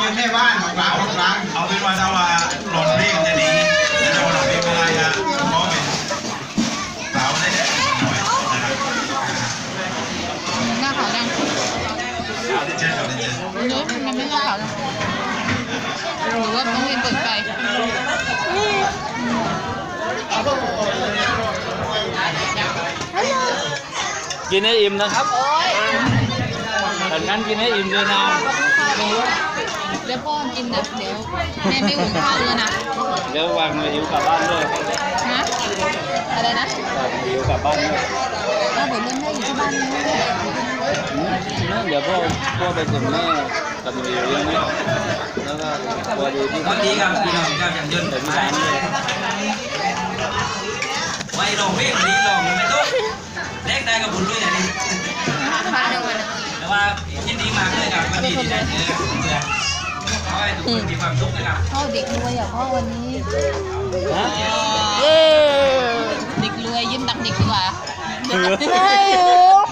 เป็นแม่บ้านของเราของร้านเอาเป็นว่าถ้าว่าหลอดเร่งจะดีแล้วหลอดเร่งไม่ได้อะเพราะเป็นสาวได้หน่อยนะครับ หน้าขาวยัง สาวที่เจอสาวที่เจอ เนื้อมันไม่หน้าขาวยังหรือว่าต้องกินเปิดไฟ กินให้อิ่มนะครับแต่งั้นกินให้อิ่มด้วยนะ เดี๋ยวพ่อกินนะเดี๋ยวแม่ไม่หุงข้าวเลยนะ เดี๋ยววางมาหิวกลับบ้านด้วย ฮะอะไรนะ หิวกลับบ้านด้วย เราบอกเรื่องแม่อยู่ที่บ้านนี่ เดี๋ยวพ่อไปส่งแม่กับหนูอยู่ยังไม่แล้วก็พอดีที่ สวัสดีครับพี่น้องเจ้าอย่างยืน แต่ที่บ้านเลย ไว้ลองวิ่งดีลองไม่ต้องเล็กได้กับบุญด้วยอย่างนี้ พันหนึ่งวัน แต่ว่ายินดีมากเลยครับวันนี้ที่ได้เจอกับเพื่อนขอให้ทุกคนมีความสุขนะครับ พ่อเด็กรวยอ่ะพ่อวันนี้ ฮะ เด็กรวยยิ้มดักเด็กดีกว่า ไม่รู้